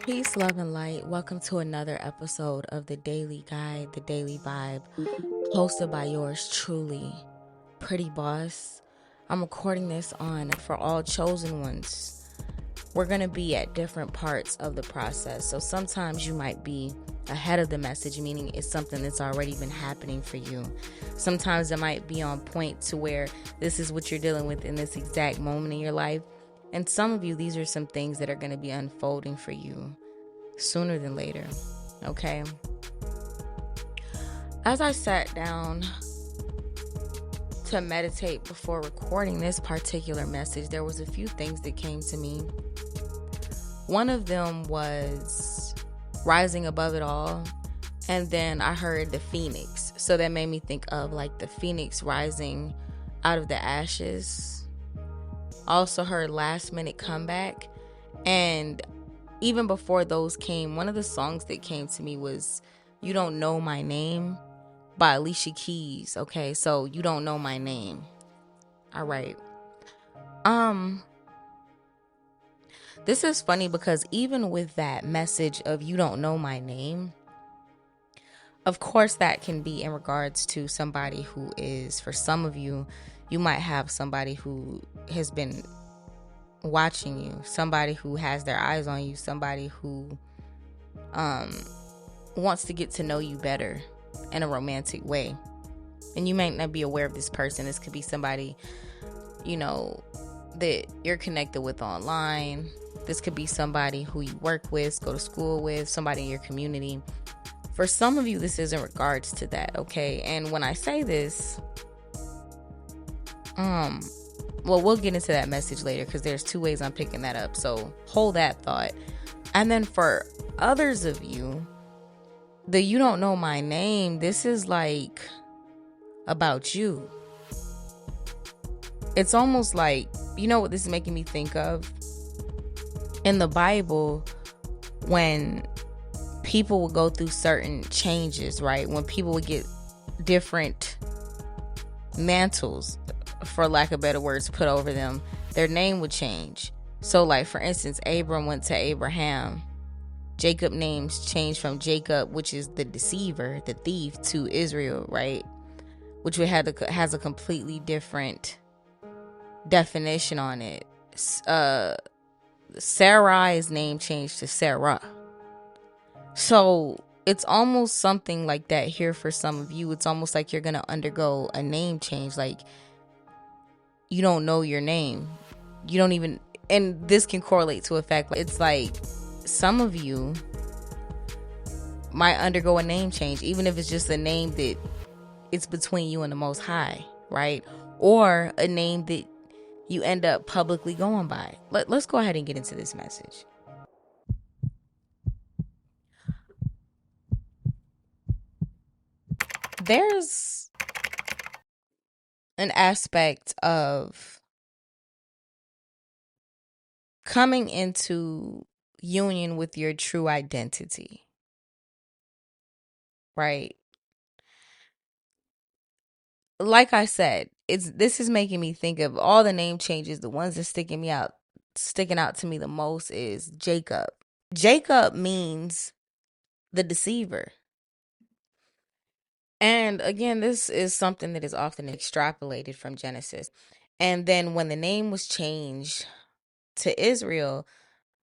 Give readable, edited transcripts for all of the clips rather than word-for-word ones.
Peace, love, and light. Welcome to another episode of The Daily Guide, The Daily Vibe, hosted by yours truly, Pretty Boss. I'm recording this on For All Chosen Ones. We're going to be at different parts of the process. So sometimes you might be ahead of the message, meaning it's something that's already been happening for you. Sometimes it might be on point to where this is what you're dealing with in this exact moment in your life. And some of you, these are some things that are going to be unfolding for you sooner than later. Okay. As I sat down to meditate before recording this particular message, there was a few things that came to me. One of them was rising above it all. And then I heard the phoenix. So that made me think of like the phoenix rising out of the ashes. I also heard last minute comeback. And even before those came, one of the songs that came to me was You Don't Know My Name by Alicia Keys. Okay, so You Don't Know My Name. All right. This is funny because even with that message of You Don't Know My Name, of course that can be in regards to somebody who is, for some of you, you might have somebody who has been watching you, somebody who has their eyes on you, somebody who wants to get to know you better in a romantic way. And you may not be aware of this person. This could be somebody, that you're connected with online. This could be somebody who you work with, go to school with, somebody in your community. For some of you, this is in regards to that, okay? And when I say this, we'll get into that message later because there's two ways I'm picking that up. So hold that thought. And then for others of you, the You Don't Know My Name, this is like about you. It's almost like, you know what this is making me think of? In the Bible, when people would go through certain changes, right? When people would get different mantles, for lack of better words, put over them, their name would change. So like, for instance, Abram went to Abraham. Jacob names changed from Jacob, which is the deceiver, the thief, to Israel, right? Which has a completely different definition on it. Sarai's name changed to Sarah. So it's almost something like that here for some of you. It's almost like you're going to undergo a name change. Like, you don't know your name. You don't even, and this can correlate to a fact. It's like some of you might undergo a name change, even if it's just a name that it's between you and the Most High, right? Or a name that you end up publicly going by. Let's go ahead and get into this message. There's an aspect of coming into union with your true identity, right? Like I said, this is making me think of all the name changes. The ones that sticking out to me the most is Jacob. Jacob means the deceiver. And again, this is something that is often extrapolated from Genesis. And then when the name was changed to Israel,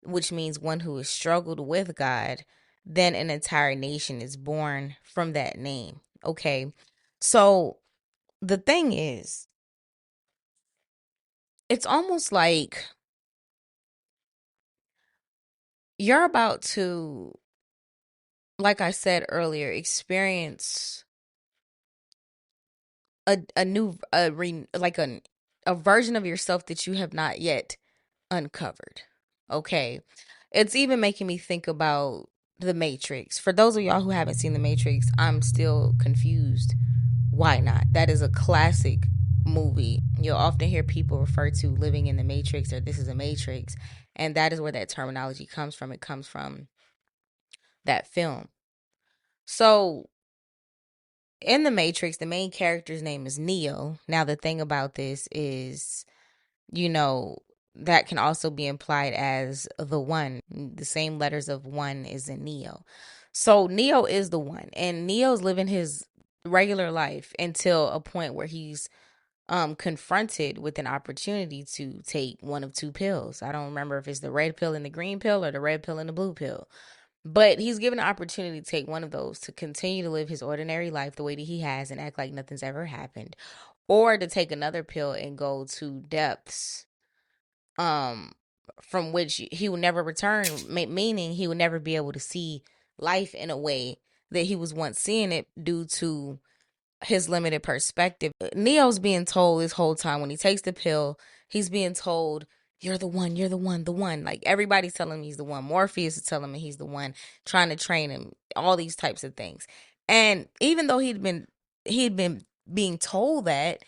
which means one who has struggled with God, then an entire nation is born from that name. Okay. So the thing is, it's almost like you're about to, like I said earlier, experience a version of yourself that you have not yet uncovered. Okay. It's even making me think about The Matrix. For those of y'all who haven't seen The Matrix, I'm still confused. Why not? That is a classic movie. You'll often hear people refer to living in the Matrix or this is a Matrix. And that is where that terminology comes from. It comes from that film. So in the Matrix, the main character's name is Neo. Now, the thing about this is, you know, that can also be implied as the one. The same letters of one is in Neo. So Neo is the one, and Neo's living his regular life until a point where he's confronted with an opportunity to take one of two pills. I don't remember if it's the red pill and the green pill or the red pill and the blue pill. But he's given an opportunity to take one of those to continue to live his ordinary life the way that he has and act like nothing's ever happened, or to take another pill and go to depths um from which he will never return, meaning he will never be able to see life in a way that he was once seeing it due to his limited perspective. Neo's being told this whole time when he takes the pill, he's being told, you're the one, you're the one, the one. Like everybody's telling him he's the one. Morpheus is telling him he's the one, trying to train him, all these types of things. And even though he'd been being told that,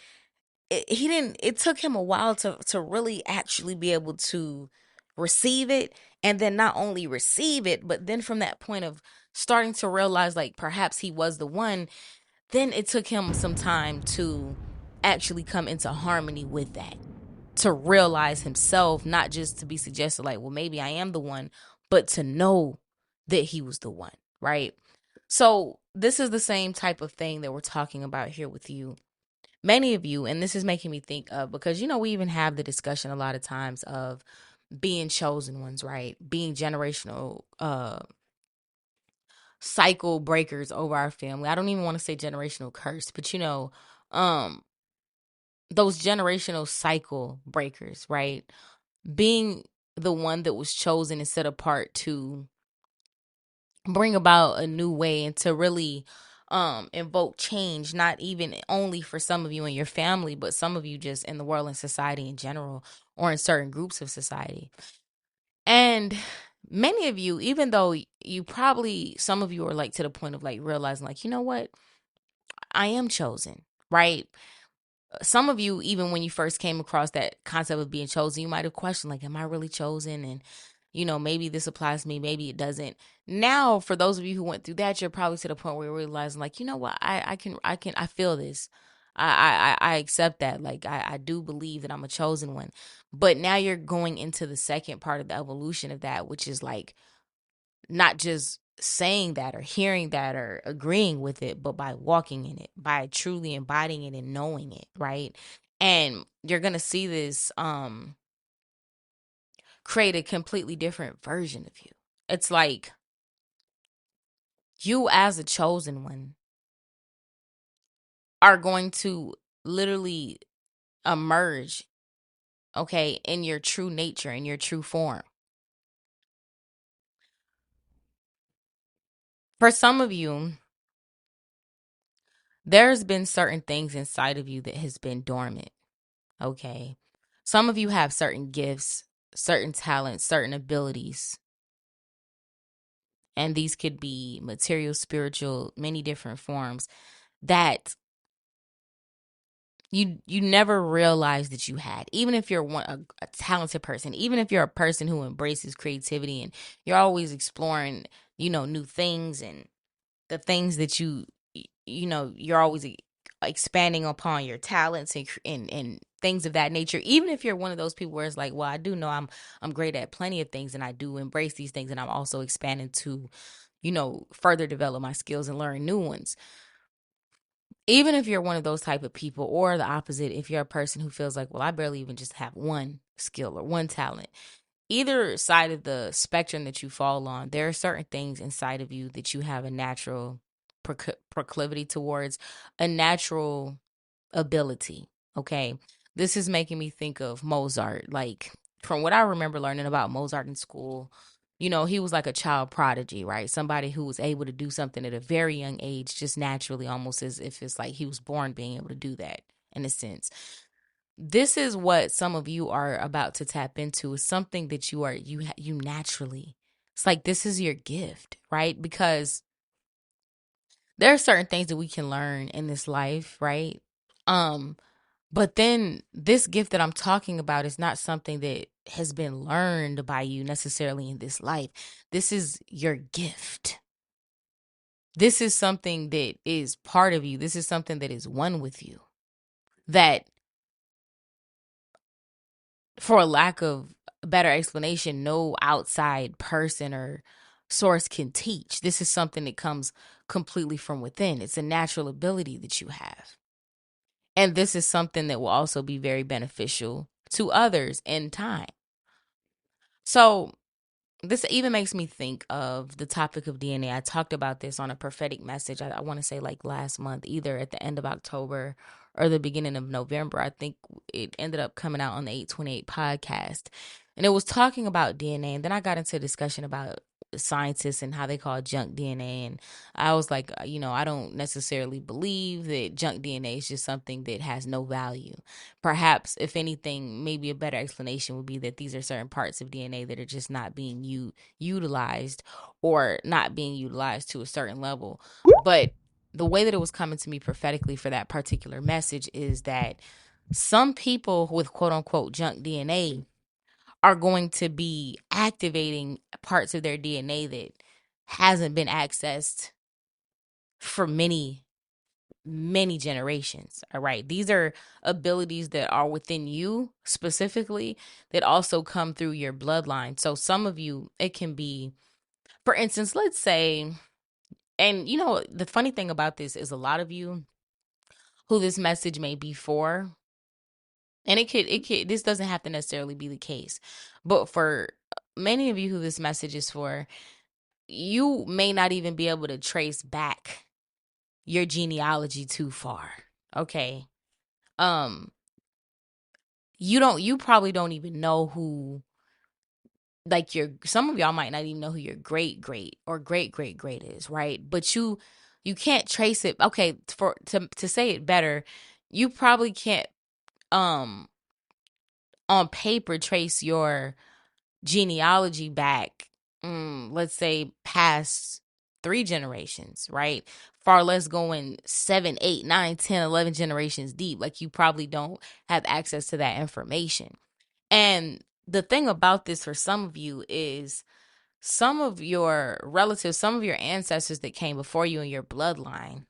it took him a while to really actually be able to receive it, and then not only receive it, but then from that point of starting to realize like perhaps he was the one, then it took him some time to actually come into harmony with that, to realize himself, not just to be suggested like, well, maybe I am the one, but to know that he was the one, right? So this is the same type of thing that we're talking about here with you, many of you. And this is making me think of, because we even have the discussion a lot of times of being chosen ones, right? Being generational cycle breakers over our family. I don't even want to say generational curse, but um those generational cycle breakers, right? Being the one that was chosen and set apart to bring about a new way and to really invoke change, not even only for some of you and your family, but some of you just in the world and society in general, or in certain groups of society. And many of you, even though you probably, some of you are like to the point of like realizing like, you know what, I am chosen, right? Some of you, even when you first came across that concept of being chosen, you might have questioned like, am I really chosen? And maybe this applies to me, maybe it doesn't. Now for those of you who went through that, you're probably to the point where you're realizing like, you know what, I feel this. I accept that. Like I do believe that I'm a chosen one. But now you're going into the second part of the evolution of that, which is like not just saying that or hearing that or agreeing with it, but by walking in it, by truly embodying it and knowing it, right? And you're going to see this create a completely different version of you. It's like you as a chosen one are going to literally emerge, okay, in your true nature, in your true form. For some of you, there's been certain things inside of you that has been dormant. Okay. Some of you have certain gifts, certain talents, certain abilities, and these could be material, spiritual, many different forms that you never realized that you had. Even if you're a talented person, even if you're a person who embraces creativity and you're always exploring, new things, and the things that you're always expanding upon your talents and things of that nature. Even if you're one of those people where it's like, well, I do know I'm great at plenty of things, and I do embrace these things, and I'm also expanding to further develop my skills and learn new ones. Even if you're one of those type of people, or the opposite, if you're a person who feels like, well, I barely even just have one skill or one talent, either side of the spectrum that you fall on, there are certain things inside of you that you have a natural proclivity towards, a natural ability. Okay. This is making me think of Mozart. Like, from what I remember learning about Mozart in school, he was like a child prodigy, right? Somebody who was able to do something at a very young age, just naturally, almost as if it's like he was born being able to do that, in a sense. This is what some of you are about to tap into, is something that you naturally, it's like this is your gift, right? Because there are certain things that we can learn in this life, right? um but then this gift that I'm talking about is not something that has been learned by you necessarily in this life. This is your gift. This is something that is part of you. This is something that is one with you, that for a lack of better explanation, no outside person or source can teach. This is something that comes completely from within. It's a natural ability that you have. And this is something that will also be very beneficial to others in time. So, this even makes me think of the topic of DNA. I talked about this on a prophetic message. I want to say like last month, either at the end of October or the beginning of November. I think it ended up coming out on the 828 podcast. And it was talking about DNA. And then I got into a discussion about scientists and how they call junk DNA. And I was like, I don't necessarily believe that junk DNA is just something that has no value. Perhaps, if anything, maybe a better explanation would be that these are certain parts of DNA that are just not being utilized or not being utilized to a certain level. But the way that it was coming to me prophetically for that particular message is that some people with quote unquote junk DNA are going to be activating parts of their DNA that hasn't been accessed for many generations. All right. These are abilities that are within you specifically that also come through your bloodline. So some of you, it can be, for instance, let's say, and the funny thing about this is a lot of you who this message may be for, and this doesn't have to necessarily be the case, but for many of you who this message is for, you may not even be able to trace back your genealogy too far. Okay. Um, you probably don't even know who, like, some of y'all might not even know who your great great or great great great is, right? But you can't trace it. Okay, for to say it better, you probably can't um on paper trace your genealogy back, let's say past 3 generations, right? Far less going 7, 8, 9, 10, 11 generations deep. Like, you probably don't have access to that information. And the thing about this for some of you is some of your relatives, some of your ancestors that came before you in your bloodline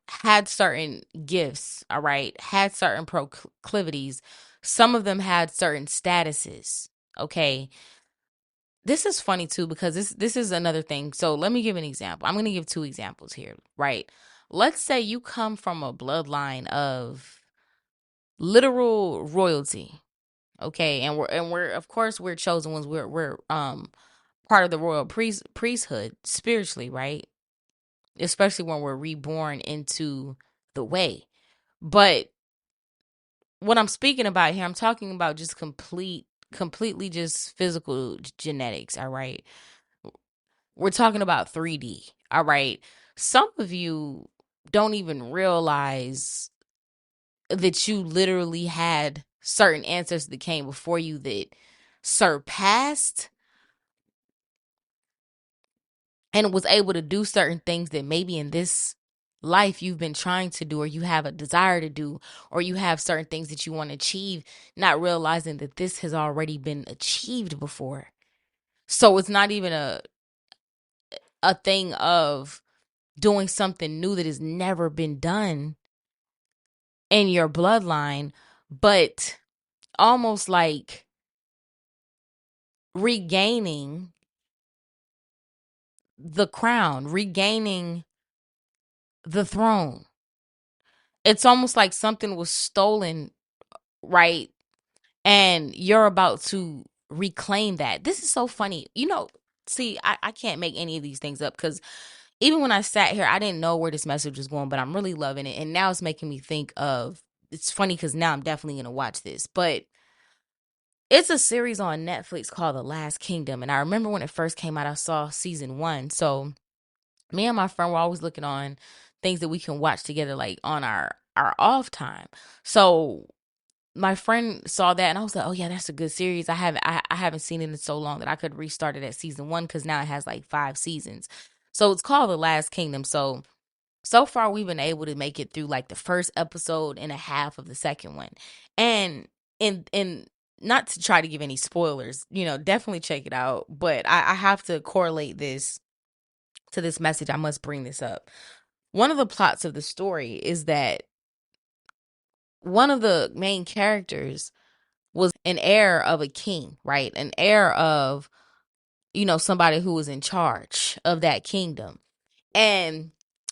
had certain gifts, all right? Had certain proclivities. Some of them had certain statuses, okay? This is funny too because this is another thing. So let me give an example. I'm going to give 2 examples here, right? Let's say you come from a bloodline of literal royalty. Okay, and we're of course we're chosen ones. We're part of the royal priesthood spiritually, right? Especially when we're reborn into the way. But what I'm speaking about here, I'm talking about just completely just physical genetics, all right? We're talking about 3D, all right? Some of you don't even realize that you literally had certain ancestors that came before you that surpassed and was able to do certain things that maybe in this life you've been trying to do, or you have a desire to do, or you have certain things that you want to achieve, not realizing that this has already been achieved before. So it's not even a thing of doing something new that has never been done in your bloodline, but almost like regaining the crown, regaining the throne. It's almost like something was stolen, right? And you're about to reclaim that. This is so funny. See, I can't make any of these things up because even when I sat here, I didn't know where this message was going, but I'm really loving it. And now it's making me think of, it's funny because now I'm definitely going to watch this, but it's a series on Netflix called The Last Kingdom. And I remember when it first came out, I saw season 1. So me and my friend were always looking on things that we can watch together, like on our off time. So my friend saw that and I was like, oh yeah, that's a good series. I haven't seen it in so long that I could restart it at season 1 because now it has like 5 seasons. So it's called The Last Kingdom. So far we've been able to make it through like the first episode and a half of the second one. And in not to try to give any spoilers, definitely check it out. But I have to correlate this to this message. I must bring this up. One of the plots of the story is that one of the main characters was an heir of a king, right? An heir of, somebody who was in charge of that kingdom. And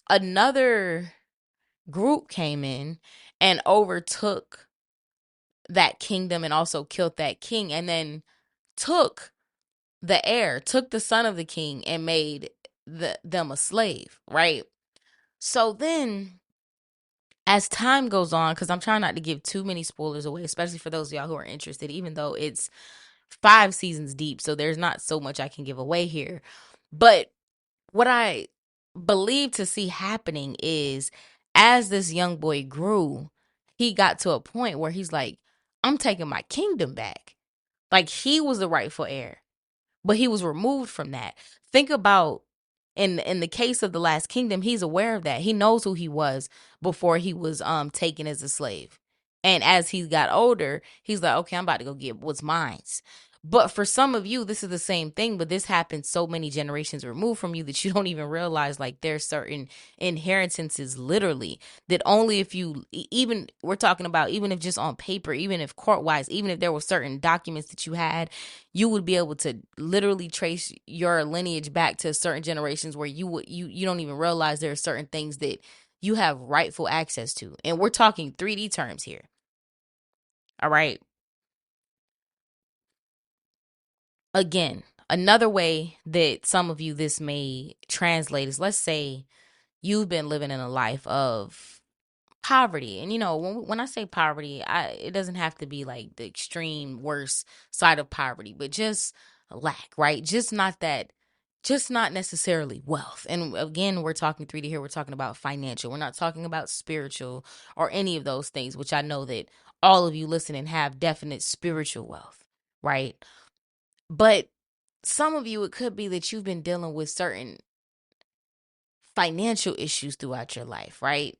another group came in and overtook that kingdom and also killed that king, and then took the heir, took the son of the king, and made them a slave, right? So then, as time goes on, because I'm trying not to give too many spoilers away, especially for those of y'all who are interested, even though it's 5 seasons deep, so there's not so much I can give away here. But what I believe to see happening is, as this young boy grew, he got to a point where he's like, I'm taking my kingdom back. Like, he was the rightful heir, but he was removed from that. Think about, in the case of the Last Kingdom, he's aware of that. He knows who he was before he was taken as a slave. And as he got older, he's like, okay, I'm about to go get what's mine. But for some of you, this is the same thing, but this happened so many generations removed from you that you don't even realize, like, there's certain inheritances literally that only if you, even we're talking about, even if just on paper, even if court wise, even if there were certain documents that you had, you would be able to literally trace your lineage back to certain generations where you don't even realize there are certain things that you have rightful access to. And we're talking 3D terms here. All right. Again, another way that some of you this may translate is, let's say you've been living in a life of poverty. And when I say poverty, it doesn't have to be like the extreme worst side of poverty, but just lack, right? Just not necessarily wealth. And again, we're talking 3D here, we're talking about financial. We're not talking about spiritual or any of those things, which I know that all of you listening have definite spiritual wealth, right? But some of you, it could be that you've been dealing with certain financial issues throughout your life, right?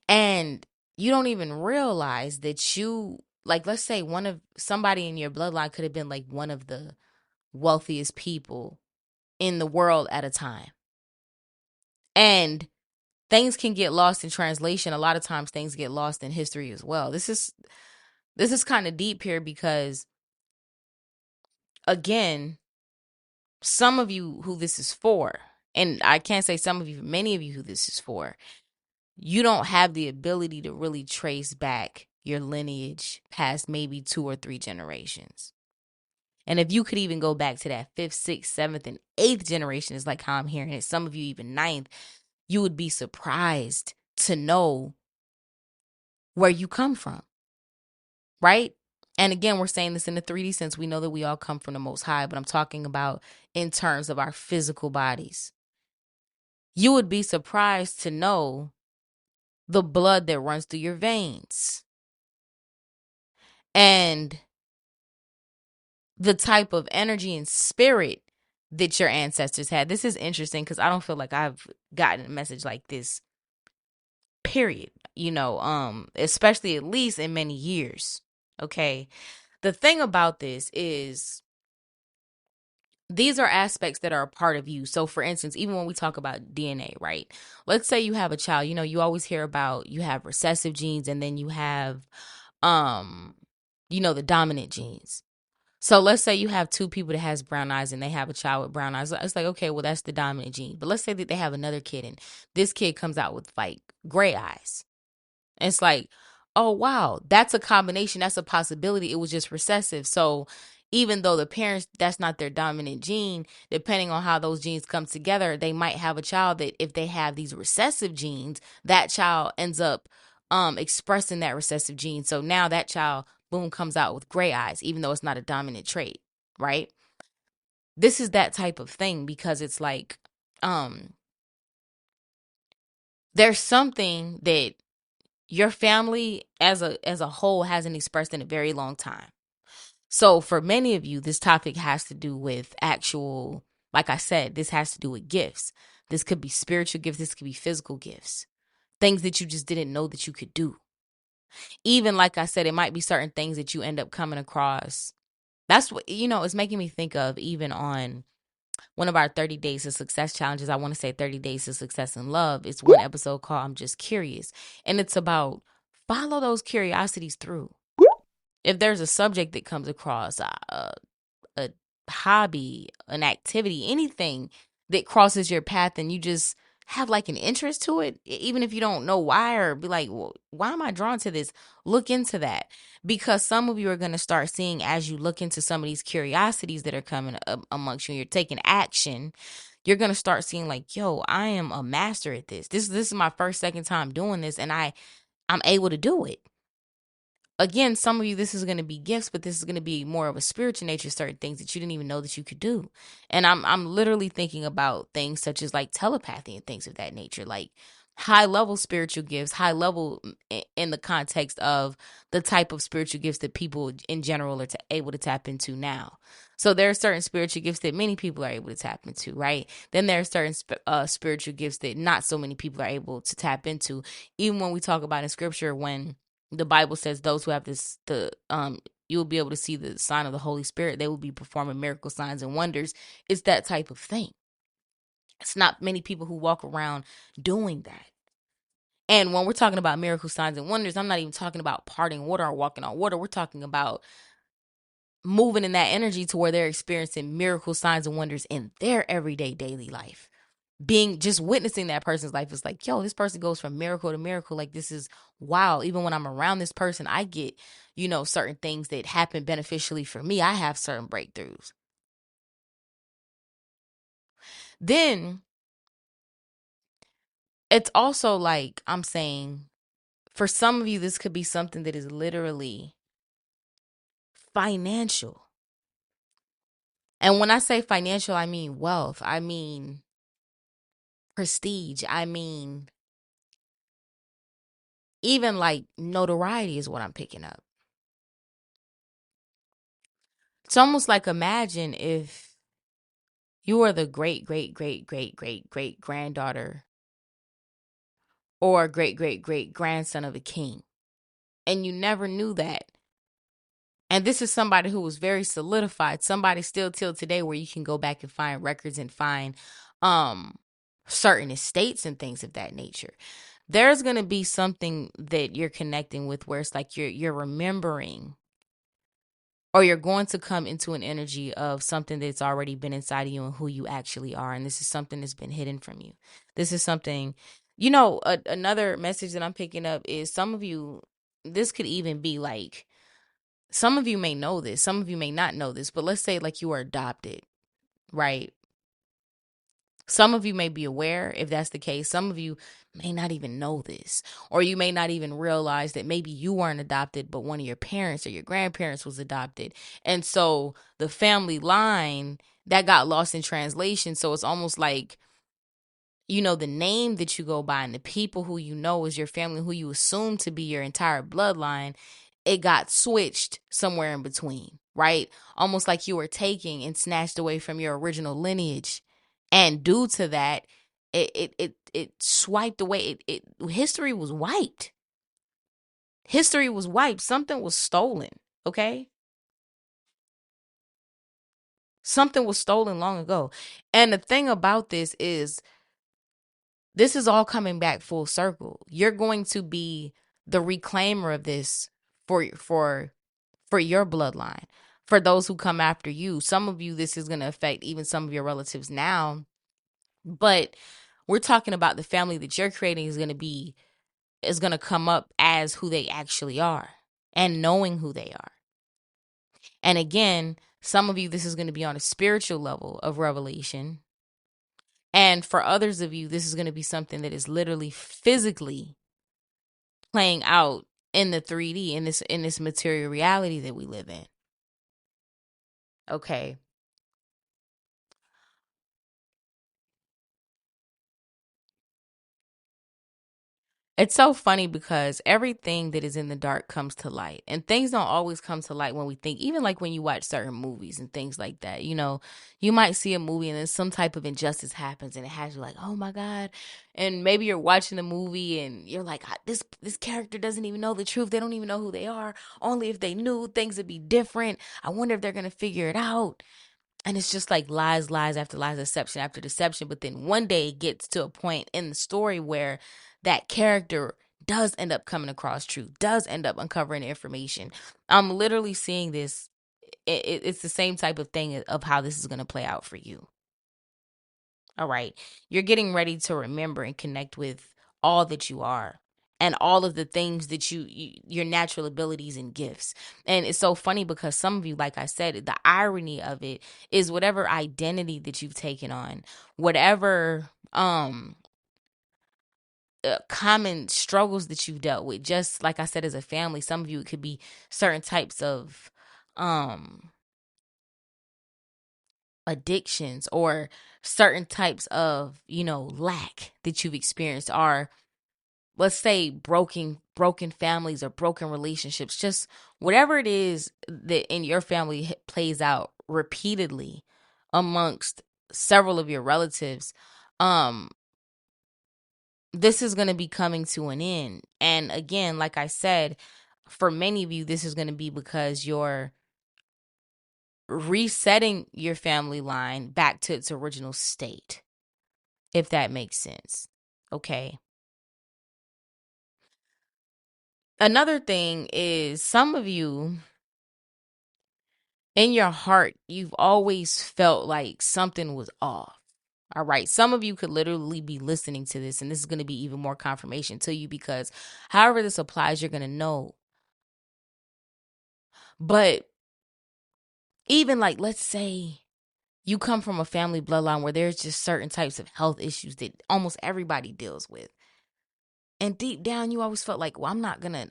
And you don't even realize that like, let's say somebody in your bloodline could have been like one of the wealthiest people in the world at a time. And things can get lost in translation. A lot of times things get lost in history as well. This is kind of deep here because, again, some of you who this is for, and I can't say some of you, many of you who this is for, you don't have the ability to really trace back your lineage past maybe 2 or 3 generations. And if you could even go back to that 5th, 6th, 7th, and 8th generation, is like how I'm hearing it, some of you even 9th, you would be surprised to know where you come from, right? And again, we're saying this in the 3D sense. We know that we all come from the Most High, but I'm talking about in terms of our physical bodies. You would be surprised to know the blood that runs through your veins and the type of energy and spirit that your ancestors had. This is interesting because I don't feel like I've gotten a message like this, period. Especially at least in many years. Okay. The thing about this is, these are aspects that are a part of you. So for instance, even when we talk about DNA, right? Let's say you have a child, you always hear about, you have recessive genes and then you have, the dominant genes. So let's say you have 2 people that has brown eyes and they have a child with brown eyes. It's like, okay, well, that's the dominant gene. But let's say that they have another kid and this kid comes out with like gray eyes. And it's like, oh, wow, that's a combination. That's a possibility. It was just recessive. So even though the parents, that's not their dominant gene, depending on how those genes come together, they might have a child that if they have these recessive genes, that child ends up expressing that recessive gene. So now that child, boom, comes out with gray eyes, even though it's not a dominant trait, right? This is that type of thing because it's like, there's something that your family as a whole hasn't expressed in a very long time. So for many of you, this topic has to do with actual, like I said, this has to do with gifts. This could be spiritual gifts. This could be physical gifts, things that you just didn't know that you could do. Even like I said, it might be certain things that you end up coming across. That's what, it's making me think of, even on one of our 30 Days of Success challenges. I want to say 30 Days of Success in Love. It's one episode called I'm Just Curious. And it's about follow those curiosities through. if there's a subject that comes across, a hobby, an activity, anything that crosses your path and you just have like an interest to it, even if you don't know why, or be like, well, why am I drawn to this? Look into that, because some of you are going to start seeing, as you look into some of these curiosities that are coming up amongst you and you're taking action, you're going to start seeing like, yo, I am a master at this. This is my first, second time doing this, and I'm able to do it. Again, some of you, this is going to be gifts, but this is going to be more of a spiritual nature, certain things that you didn't even know that you could do. And I'm literally thinking about things such as like telepathy and things of that nature, like high level spiritual gifts, high level in the context of the type of spiritual gifts that people in general are able to tap into now. So there are certain spiritual gifts that many people are able to tap into, right? Then there are certain spiritual gifts that not so many people are able to tap into. Even when we talk about in scripture, when the Bible says those who have you'll be able to see the sign of the Holy Spirit. They will be performing miracle signs and wonders. It's that type of thing. It's not many people who walk around doing that. And when we're talking about miracle signs and wonders, I'm not even talking about parting water or walking on water. We're talking about moving in that energy to where they're experiencing miracle signs and wonders in their everyday daily life. Being just witnessing that person's life is like, yo, this person goes from miracle to miracle. Like, this is wow. Even when I'm around this person, I get, certain things that happen beneficially for me. I have certain breakthroughs. Then it's also like, I'm saying, for some of you, this could be something that is literally financial. And when I say financial, I mean wealth. I mean prestige. I mean, even like notoriety is what I'm picking up. It's almost like, imagine if you are the great, great, great, great, great, great granddaughter or great, great, great grandson of a king, and you never knew that. And this is somebody who was very solidified, somebody still till today where you can go back and find records and find certain estates and things of that nature. There's going to be something that you're connecting with where it's like you're remembering, or you're going to come into an energy of something that's already been inside of you and who you actually are. And this is something that's been hidden from you. This is something, another message that I'm picking up is some of you, this could even be like, some of you may know this, some of you may not know this, but let's say like you are adopted, right? Some of you may be aware if that's the case. Some of you may not even know this, or you may not even realize that maybe you weren't adopted, but one of your parents or your grandparents was adopted. And so the family line that got lost in translation. So it's almost like, the name that you go by and the people who you know is your family, who you assume to be your entire bloodline, it got switched somewhere in between, right? Almost like you were taken and snatched away from your original lineage. And due to that, it swiped away. History was wiped. History was wiped. Something was stolen, okay? Something was stolen long ago. And the thing about this is all coming back full circle. You're going to be the reclaimer of this for your bloodline, for those who come after you. Some of you, this is going to affect even some of your relatives now, but we're talking about the family that you're creating is going to come up as who they actually are and knowing who they are. And again, some of you, this is going to be on a spiritual level of revelation. And for others of you, this is going to be something that is literally physically playing out in the 3D, in this material reality that we live in. Okay. It's so funny because everything that is in the dark comes to light, and things don't always come to light when we think. Even like when you watch certain movies and things like that, you might see a movie and then some type of injustice happens and it has you like, oh my God. And maybe you're watching the movie and you're like, this character doesn't even know the truth. They don't even know who they are. Only if they knew, things would be different. I wonder if they're going to figure it out. And it's just like lies, lies after lies, deception after deception. But then one day it gets to a point in the story where that character does end up coming across truth, does end up uncovering information. I'm literally seeing this. It's the same type of thing of how this is going to play out for you. All right. You're getting ready to remember and connect with all that you are and all of the things that your natural abilities and gifts. And it's so funny because some of you, like I said, the irony of it is whatever identity that you've taken on, whatever common struggles that you've dealt with, just like I said, as a family, some of you, it could be certain types of addictions or certain types of, lack that you've experienced, are, let's say, broken families or broken relationships, just whatever it is that in your family plays out repeatedly amongst several of your relatives. This is going to be coming to an end. And again, like I said, for many of you, this is going to be because you're resetting your family line back to its original state, if that makes sense. Okay. Another thing is, some of you, in your heart, you've always felt like something was off. All right. Some of you could literally be listening to this, and this is going to be even more confirmation to you, because however this applies, you're going to know. But even, like, let's say you come from a family bloodline where there's just certain types of health issues that almost everybody deals with. And deep down, you always felt like, well, I'm not gonna,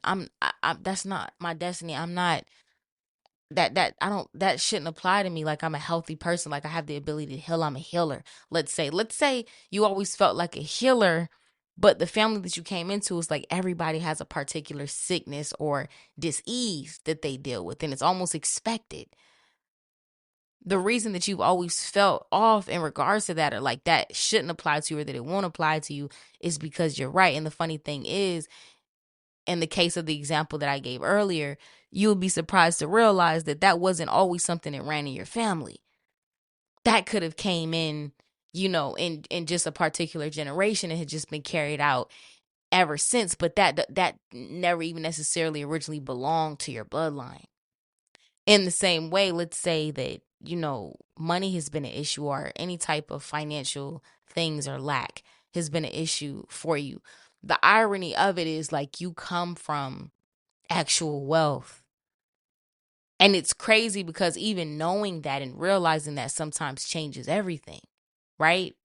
that's not my destiny. I'm not, that shouldn't apply to me. Like, I'm a healthy person. Like, I have the ability to heal. I'm a healer. Let's say you always felt like a healer, but the family that you came into is like, everybody has a particular sickness or disease that they deal with, and it's almost expected. The reason that you've always felt off in regards to that, or like that shouldn't apply to you, or that it won't apply to you, is because you're right. And the funny thing is, in the case of the example that I gave earlier, you'll be surprised to realize that that wasn't always something that ran in your family. That could have came in, in just a particular generation, and had just been carried out ever since. But that never even necessarily originally belonged to your bloodline. In the same way, let's say that, money has been an issue, or any type of financial things or lack has been an issue for you. The irony of it is, like, you come from actual wealth. And it's crazy because even knowing that and realizing that sometimes changes everything, right?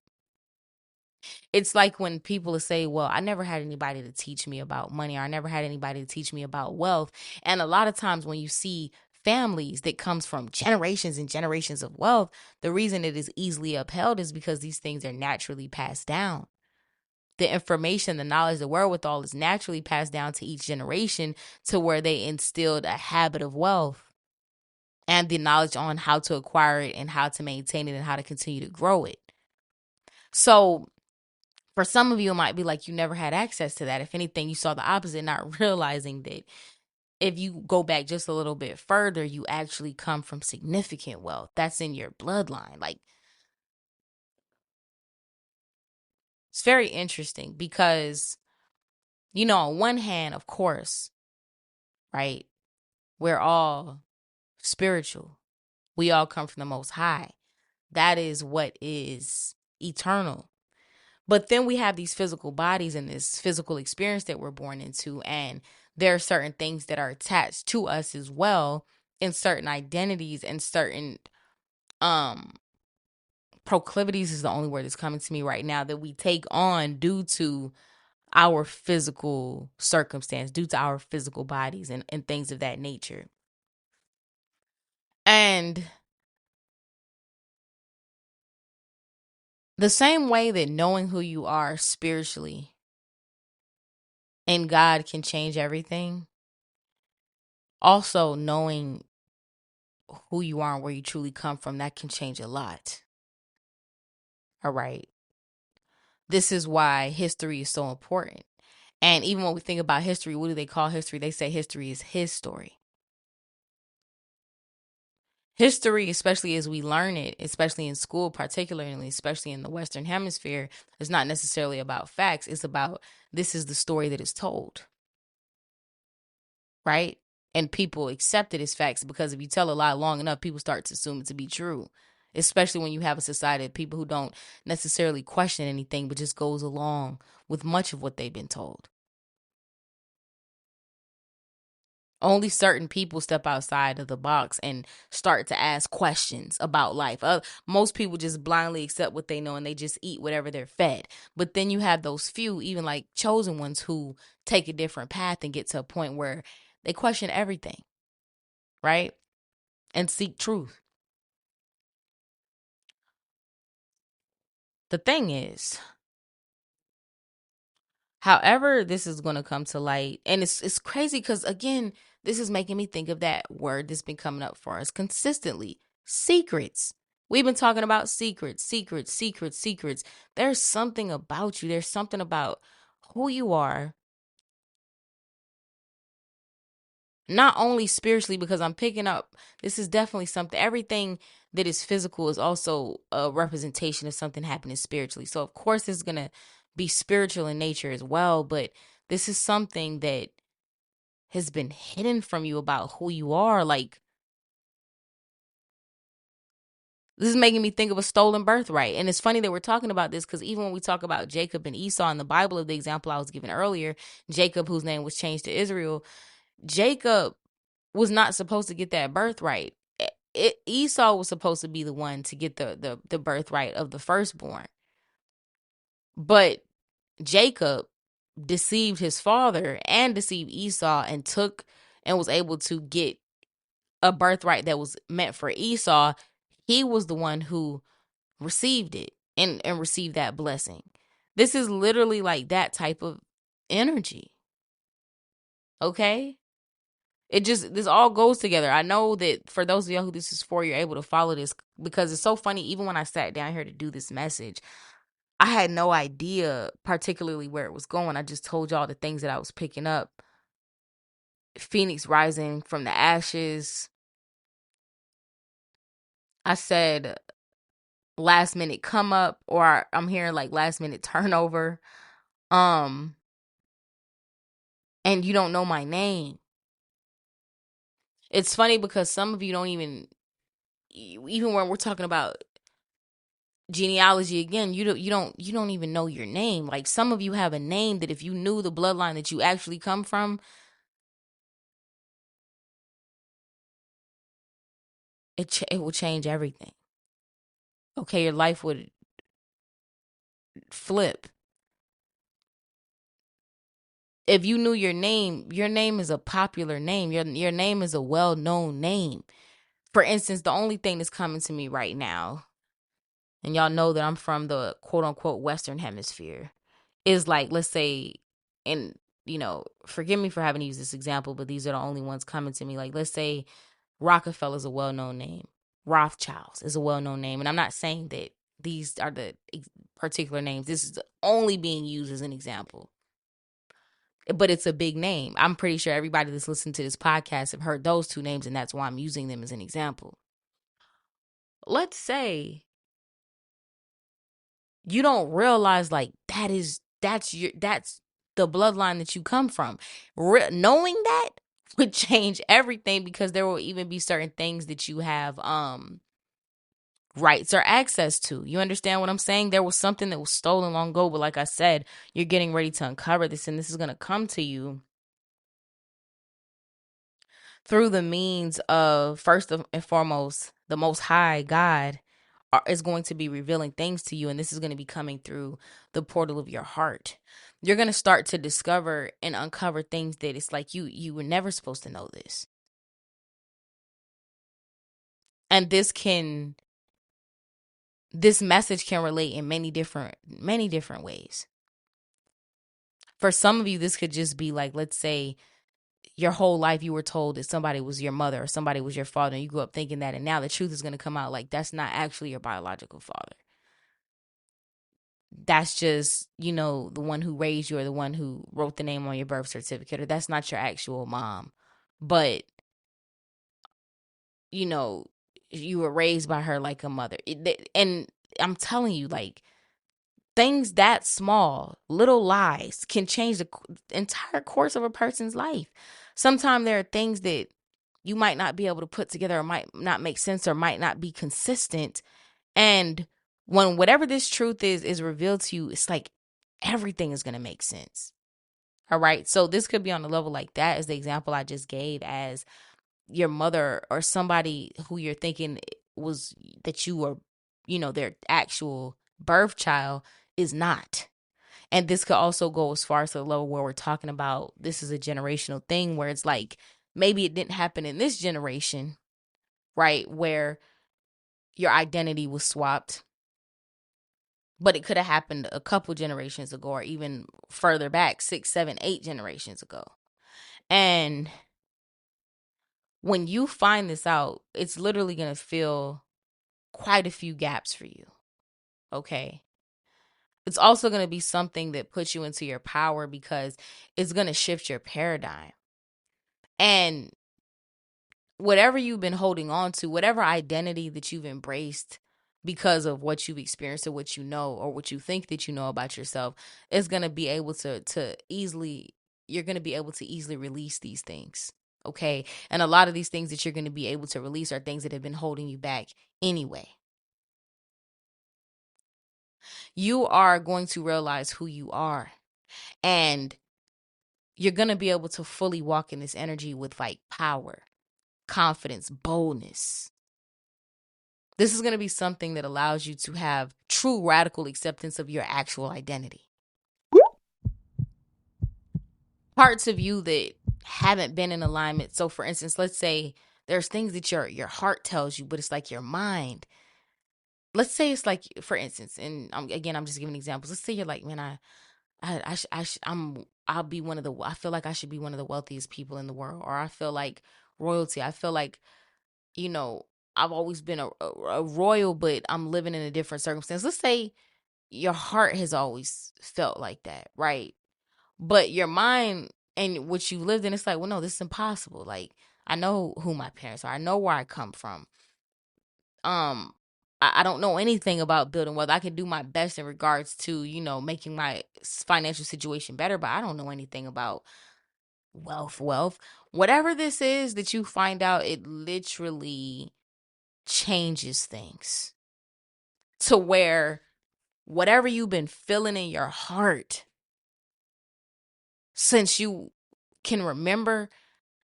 It's like when people say, well, I never had anybody to teach me about money, or I never had anybody to teach me about wealth. And a lot of times when you see families that comes from generations and generations of wealth, the reason it is easily upheld is because these things are naturally passed down. The information, the knowledge, the wherewithal is naturally passed down to each generation, to where they instilled a habit of wealth and the knowledge on how to acquire it and how to maintain it and how to continue to grow it. So for some of you, it might be like you never had access to that. If anything, you saw the opposite, not realizing that if you go back just a little bit further, you actually come from significant wealth. That's in your bloodline. Like, it's very interesting because, on one hand, of course, right, we're all spiritual. We all come from the Most High. That is what is eternal. But then we have these physical bodies and this physical experience that we're born into. And there are certain things that are attached to us as well, and certain identities and certain proclivities is the only word that's coming to me right now, that we take on due to our physical circumstance, due to our physical bodies and things of that nature. And the same way that knowing who you are spiritually in God can change everything, also knowing who you are and where you truly come from, that can change a lot. All right. This is why history is so important. And even when we think about history, what do they call history? They say history is his story. History, especially as we learn it, especially in school, particularly, especially in the Western Hemisphere, is not necessarily about facts. It's about this is the story that is told, right? And people accept it as facts because if you tell a lie long enough, people start to assume it to be true, especially when you have a society of people who don't necessarily question anything, but just goes along with much of what they've been told. Only certain people step outside of the box and start to ask questions about life. Most people just blindly accept what they know and they just eat whatever they're fed. But then you have those few, even like chosen ones, who take a different path and get to a point where they question everything, right? And seek truth. The thing is, however this is going to come to light, and it's crazy because, again, this is making me think of that word that's been coming up for us consistently: secrets. We've been talking about secrets, secrets, secrets, secrets. There's something about you. There's something about who you are, not only spiritually, because I'm picking up, this is definitely something, everything that is physical is also a representation of something happening spiritually. So of course it's going to be spiritual in nature as well, but this is something that has been hidden from you about who you are. Like, this is making me think of a stolen birthright. And it's funny that we're talking about this because even when we talk about Jacob and Esau in the Bible, of the example I was given earlier, Jacob, whose name was changed to Israel, Jacob was not supposed to get that birthright. Esau was supposed to be the one to get the birthright of the firstborn. But Jacob deceived his father and deceived Esau and took and was able to get a birthright that was meant for Esau. He was the one who received it and received that blessing. This is literally like that type of energy. Okay? This all goes together. I know that for those of y'all who this is for, you're able to follow this because it's so funny. Even when I sat down here to do this message, I had no idea particularly where it was going. I just told y'all the things that I was picking up. Phoenix rising from the ashes. I said last minute come up, or I'm hearing like last minute turnover. And you don't know my name. It's funny because some of you don't even when we're talking about genealogy again, you don't even know your name. Like, some of you have a name that if you knew the bloodline that you actually come from, it will change everything. Okay, your life would flip. If you knew your name is a popular name. Your name is a well-known name. For instance, the only thing that's coming to me right now, and y'all know that I'm from the quote unquote Western Hemisphere, is like, let's say, and forgive me for having to use this example, but these are the only ones coming to me. Like, let's say Rockefeller is a well-known name. Rothschilds is a well-known name. And I'm not saying that these are the particular names. This is only being used as an example. But it's a big name. I'm pretty sure everybody that's listening to this podcast have heard those two names, and that's why I'm using them as an example. Let's say you don't realize, like, that's the bloodline that you come from. Knowing that would change everything, because there will even be certain things that you have rights or access to. You understand what I'm saying? There was something that was stolen long ago, but like I said, you're getting ready to uncover this, and this is going to come to you through the means of, first and foremost, the Most High God is going to be revealing things to you, and this is going to be coming through the portal of your heart. You're going to start to discover and uncover things that it's like you were never supposed to know this. And this message can relate in many different ways. For some of you, this could just be like, let's say your whole life you were told that somebody was your mother or somebody was your father, and you grew up thinking that, and now the truth is going to come out like that's not actually your biological father. That's just, the one who raised you, or the one who wrote the name on your birth certificate, or that's not your actual mom. But, you were raised by her like a mother. And I'm telling you, like, things that small, little lies can change the entire course of a person's life. Sometimes there are things that you might not be able to put together, or might not make sense, or might not be consistent. And when whatever this truth is revealed to you, it's like everything is going to make sense. All right. So this could be on a level like that, as the example I just gave, as your mother or somebody who you're thinking was that you were, their actual birth child is not. And this could also go as far as the level where we're talking about this is a generational thing, where it's like maybe it didn't happen in this generation, right? Where your identity was swapped, but it could have happened a couple generations ago, or even further back, 6, 7, 8 generations ago. And when you find this out, it's literally going to fill quite a few gaps for you. Okay. It's also going to be something that puts you into your power, because it's going to shift your paradigm. And whatever you've been holding on to, whatever identity that you've embraced because of what you've experienced, or what you know, or what you think that you know about yourself, is going to be able to easily, you're going to be able to easily release these things. Okay. And a lot of these things that you're going to be able to release are things that have been holding you back anyway. You are going to realize who you are, and you're going to be able to fully walk in this energy with like power, confidence, boldness. This is going to be something that allows you to have true radical acceptance of your actual identity. Parts of you that haven't been in alignment. So for instance, let's say there's things that your heart tells you, but it's like your mind. Let's say it's like, for instance, and I'm just giving examples. Let's say you're like, man, I'll be one of the, I feel like I should be one of the wealthiest people in the world, or I feel like royalty. I feel like, you know, I've always been a royal, but I'm living in a different circumstance. Let's say your heart has always felt like that, right? But your mind and what you lived in, it's like, well, no, this is impossible. Like, I know who my parents are. I know where I come from. I don't know anything about building wealth. I can do my best in regards to, making my financial situation better, but I don't know anything about wealth. Whatever this is that you find out, it literally changes things to where whatever you've been feeling in your heart since you can remember,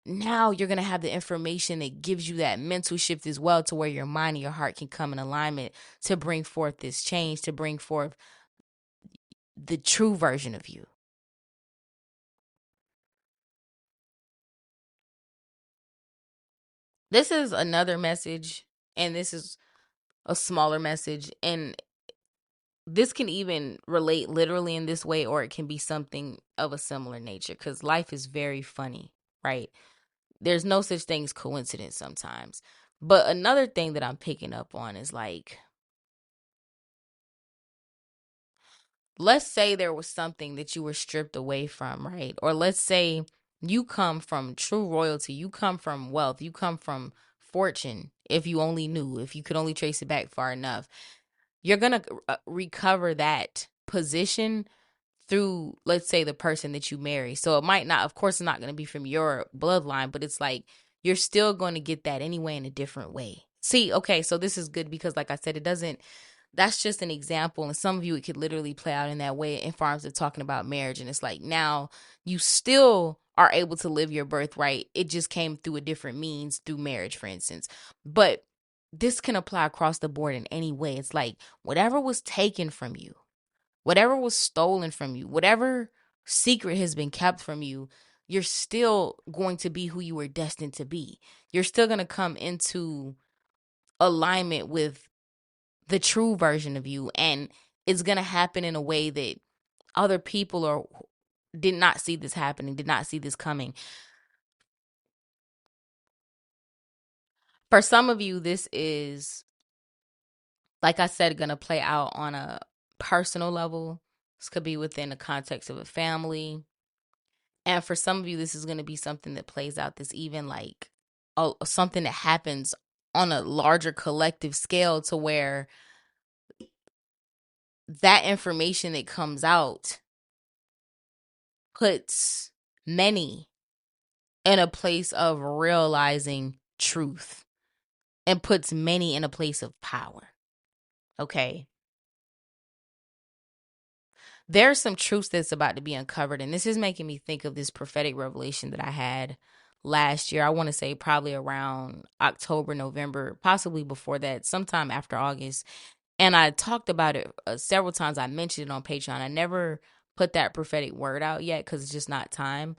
now you're going to have the information that gives you that mental shift as well, to where your mind and your heart can come in alignment to bring forth this change, to bring forth the true version of you. This is another message, and this is a smaller message, and this can even relate literally in this way, or it can be something of a similar nature, because life is very funny, right? There's no such thing as coincidence sometimes. But another thing that I'm picking up on is like, let's say there was something that you were stripped away from, right? Or let's say you come from true royalty, you come from wealth, you come from fortune. If you only knew, if you could only trace it back far enough, you're going to recover that position through, let's say, the person that you marry. So it might not, of course, it's not going to be from your bloodline, but it's like you're still going to get that anyway in a different way. See, okay, so this is good because, like I said, that's just an example. And some of you, it could literally play out in that way in terms of talking about marriage. And it's like, now you still are able to live your birthright. It just came through a different means, through marriage, for instance. But this can apply across the board in any way. It's like whatever was taken from you, whatever was stolen from you, whatever secret has been kept from you, you're still going to be who you were destined to be. You're still going to come into alignment with the true version of you, and it's going to happen in a way that other people did not see this happening, did not see this coming. For some of you, this is, like I said, going to play out on a personal level. This could be within the context of a family. And for some of you, this is going to be something that plays out, this even like something that happens on a larger collective scale to where that information that comes out puts many in a place of realizing truth and puts many in a place of power. Okay. There's some truths that's about to be uncovered, and this is making me think of this prophetic revelation that I had last year. I want to say probably around October, November, possibly before that, sometime after August. And I talked about it several times. I mentioned it on Patreon. I never put that prophetic word out yet because it's just not time.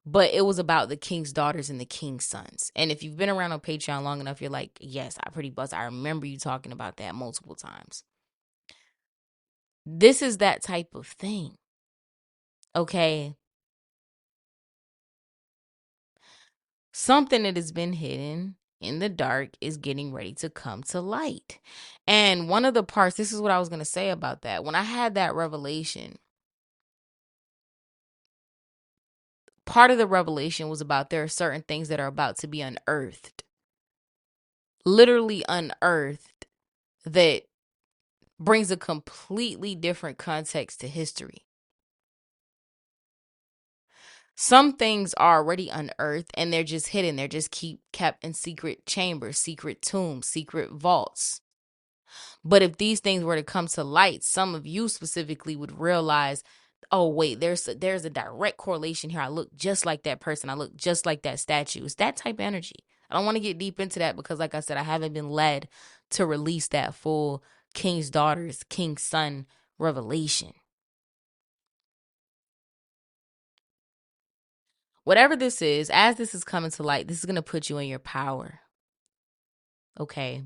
But it was about the king's daughters and the king's sons. And if you've been around on Patreon long enough, you're like, yes, I pretty buzz. I remember you talking about that multiple times. This is that type of thing. Okay. Something that has been hidden in the dark is getting ready to come to light. And one of the parts, this is what I was going to say about that. When I had that revelation, part of the revelation was about there are certain things that are about to be unearthed, literally unearthed, that brings a completely different context to history. Some things are already unearthed and they're just hidden. They're just kept in secret chambers, secret tombs, secret vaults. But if these things were to come to light, some of you specifically would realize, oh wait, there's a direct correlation here. I look just like that person. I look just like that statue. It's that type of energy. I don't want to get deep into that because, like I said, I haven't been led to release that full King's Daughters, King's Son revelation. Whatever this is, as this is coming to light, this is going to put you in your power. Okay.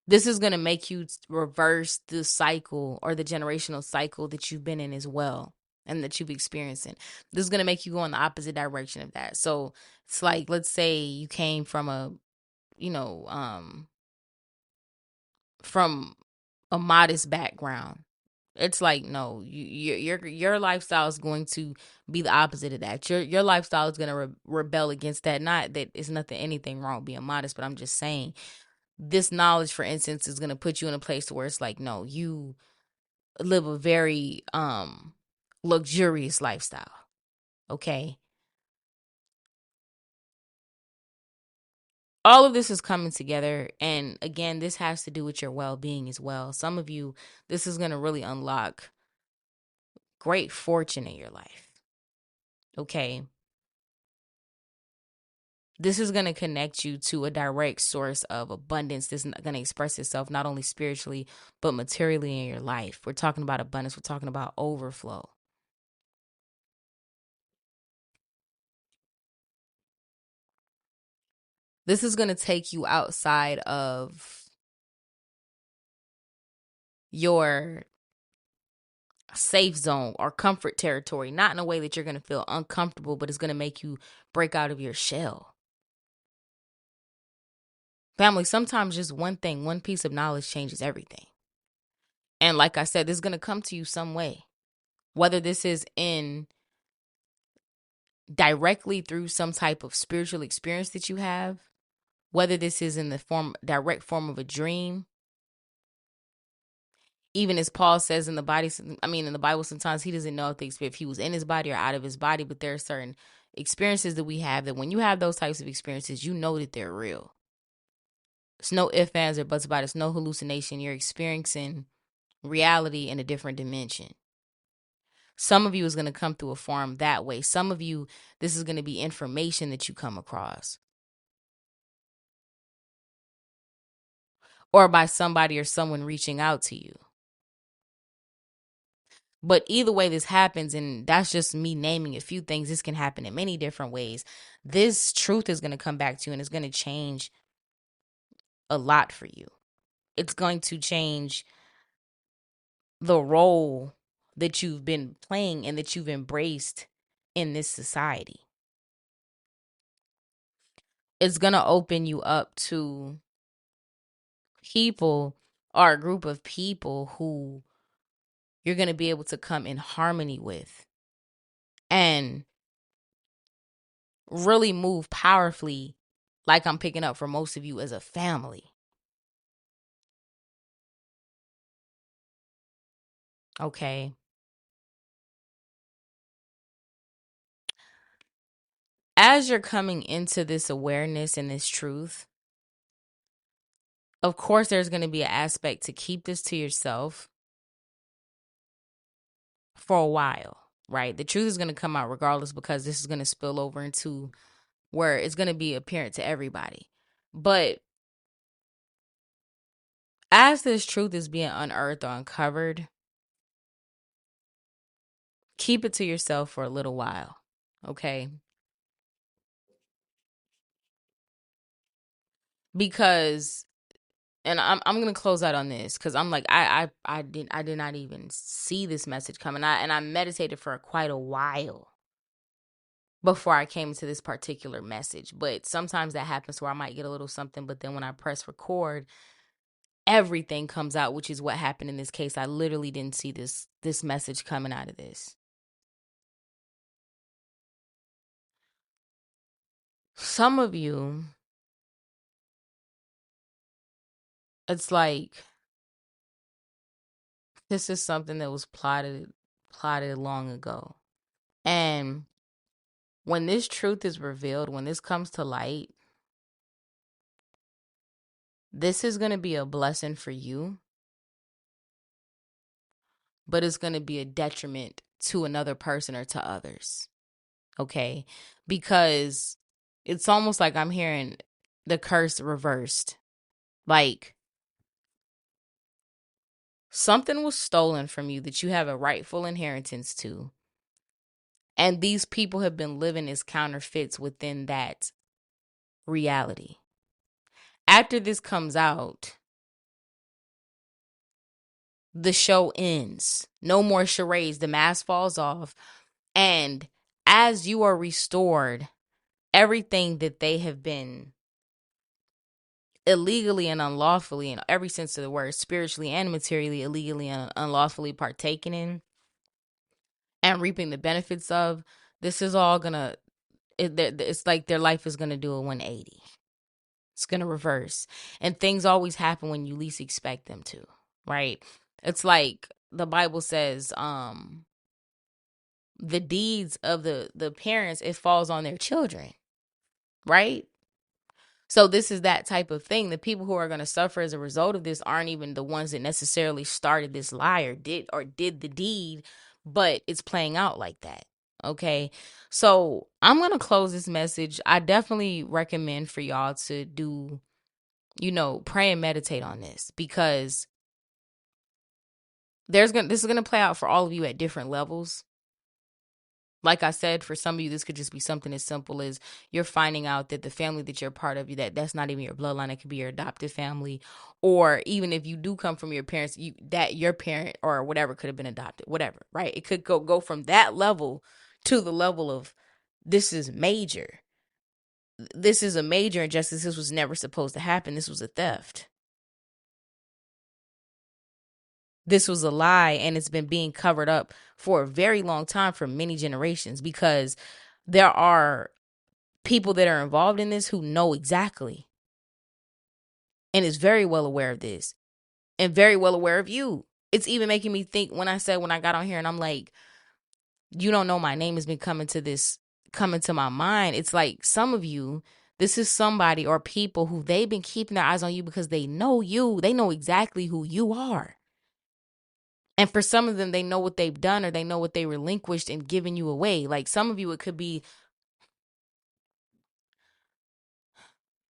This is going to make you reverse the cycle or the generational cycle that you've been in as well and that you've experienced. This is going to make you go in the opposite direction of that. So it's like, let's say you came from from a modest background. It's like, no, your lifestyle is going to be the opposite of that. Your lifestyle is going to rebel against that. Not that it's anything wrong with being modest, but I'm just saying this knowledge, for instance, is going to put you in a place where it's like, no, you live a very luxurious lifestyle. Okay. All of this is coming together. And again, this has to do with your well-being as well. Some of you, this is going to really unlock great fortune in your life. Okay. This is going to connect you to a direct source of abundance. This is going to express itself not only spiritually, but materially in your life. We're talking about abundance. We're talking about overflow. This is going to take you outside of your safe zone or comfort territory, not in a way that you're going to feel uncomfortable, but it's going to make you break out of your shell. Family, sometimes just one thing, one piece of knowledge changes everything. And like I said, this is going to come to you some way, whether this is in directly through some type of spiritual experience that you have, whether this is in the direct form of a dream. Even as Paul says in the Bible, sometimes he doesn't know if he was in his body or out of his body, but there are certain experiences that we have that when you have those types of experiences, you know that they're real. It's no ifs, ands, or buts about it. It's no hallucination. You're experiencing reality in a different dimension. Some of you is going to come through a form that way. Some of you, this is going to be information that you come across. Or by somebody or someone reaching out to you. But either way this happens, and that's just me naming a few things, this can happen in many different ways. This truth is going to come back to you and it's going to change a lot for you. It's going to change the role that you've been playing and that you've embraced in this society. It's going to open you up to people or a group of people who you're going to be able to come in harmony with and really move powerfully like I'm picking up for most of you as a family. Okay. As you're coming into this awareness and this truth, of course, there's going to be an aspect to keep this to yourself for a while, right? The truth is going to come out regardless because this is going to spill over into where it's going to be apparent to everybody. But as this truth is being unearthed or uncovered, keep it to yourself for a little while, okay? Because and I'm gonna close out on this because I'm like I did not even see this message coming. I meditated for quite a while before I came to this particular message. But sometimes that happens where I might get a little something, but then when I press record, everything comes out, which is what happened in this case. I literally didn't see this message coming out of this. Some of you, it's like this is something that was plotted long ago. And when this truth is revealed, when this comes to light, this is going to be a blessing for you, but it's going to be a detriment to another person or to others. Okay? Because it's almost like I'm hearing the curse reversed. Like something was stolen from you that you have a rightful inheritance to. And these people have been living as counterfeits within that reality. After this comes out, the show ends. No more charades. The mask falls off. And as you are restored, everything that they have been illegally and unlawfully, in every sense of the word, spiritually and materially, illegally and unlawfully partaking in and reaping the benefits of, this is all gonna, it's like their life is gonna do a 180. It's gonna reverse. And things always happen when you least expect them to, right? It's like the Bible says, the deeds of the parents, it falls on their children, right? So this is that type of thing. The people who are going to suffer as a result of this aren't even the ones that necessarily started this lie or did the deed, but it's playing out like that. Okay. So I'm going to close this message. I definitely recommend for y'all to do, pray and meditate on this, because this is going to play out for all of you at different levels. Like I said, for some of you, this could just be something as simple as you're finding out that the family that you're part of, that's not even your bloodline. It could be your adopted family. Or even if you do come from your parents, that your parent or whatever could have been adopted, whatever, right? It could go from that level to the level of, this is major. This is a major injustice. This was never supposed to happen. This was a theft. This was a lie, and it's been being covered up for a very long time, for many generations, because there are people that are involved in this who know exactly and is very well aware of this and very well aware of you. It's even making me think when I got on here and I'm like, you don't know my name has been coming to my mind. It's like some of you, this is somebody or people who they've been keeping their eyes on you because they know you. They know exactly who you are. And for some of them, they know what they've done or they know what they relinquished and given you away. Like some of you, it could be,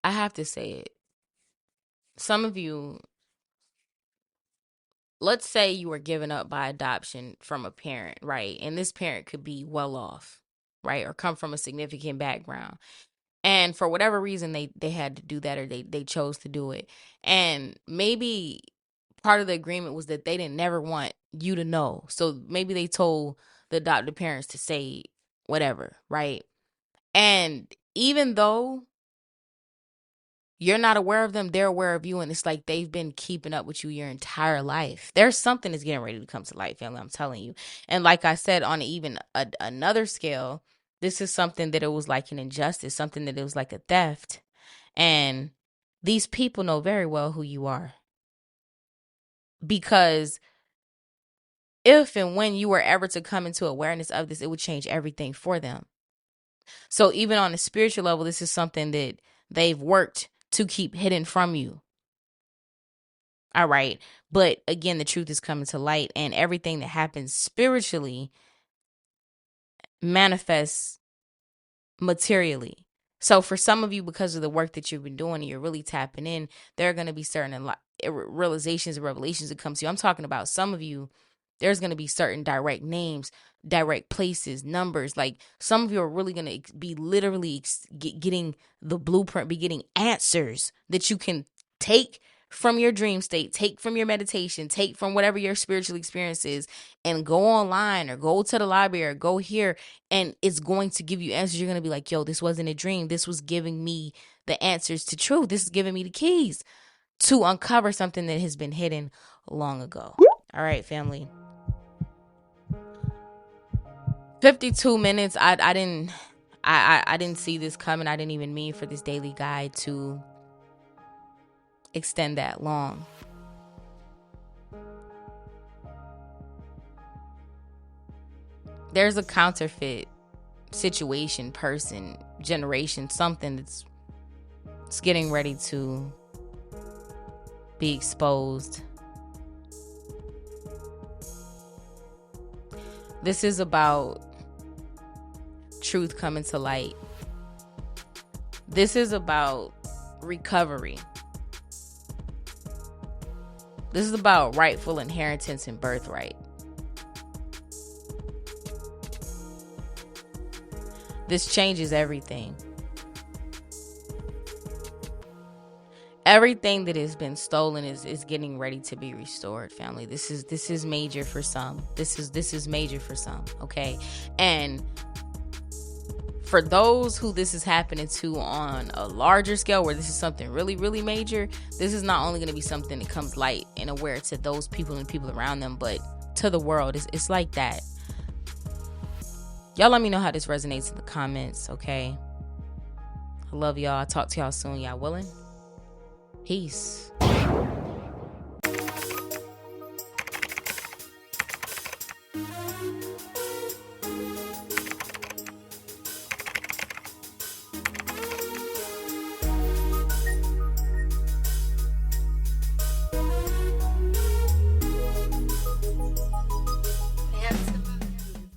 I have to say it. Some of you, let's say you were given up by adoption from a parent, right? And this parent could be well off, right? Or come from a significant background. And for whatever reason, they had to do that, or they chose to do it. And maybe part of the agreement was that they didn't never want you to know. So maybe they told the adopted parents to say whatever, right? And even though you're not aware of them, they're aware of you, and it's like they've been keeping up with you your entire life. There's something that's getting ready to come to light, family, I'm telling you. And like I said, on even another scale, this is something that it was like an injustice, something that it was like a theft. And these people know very well who you are. Because if and when you were ever to come into awareness of this, it would change everything for them. So even on a spiritual level, this is something that they've worked to keep hidden from you. All right. But again, the truth is coming to light, and everything that happens spiritually manifests materially. So for some of you, because of the work that you've been doing and you're really tapping in, there are going to be certain realizations and revelations that come to you. I'm talking about some of you, there's going to be certain direct names, direct places, numbers. Like some of you are really going to be literally getting the blueprint, be getting answers that you can take from your dream state, take from your meditation, take from whatever your spiritual experience is, and go online or go to the library or go here, and it's going to give you answers. You're going to be like, yo, this wasn't a dream. This was giving me the answers to truth. This is giving me the keys to uncover something that has been hidden long ago. All right, family. 52 minutes. I didn't see this coming. I didn't even mean for this daily guide to extend that long. There's a counterfeit situation, person, generation, something that's getting ready to be exposed. This is about truth coming to light. This is about recovery. This is about rightful inheritance and birthright. This changes everything. Everything that has been stolen is getting ready to be restored, family. This is major for some. This is major for some, okay? And for those who this is happening to on a larger scale, where this is something really, really major, this is not only going to be something that comes light and aware to those people and people around them, but to the world. It's like that. Y'all let me know how this resonates in the comments, okay? I love y'all. I'll talk to y'all soon. Y'all willing? Peace.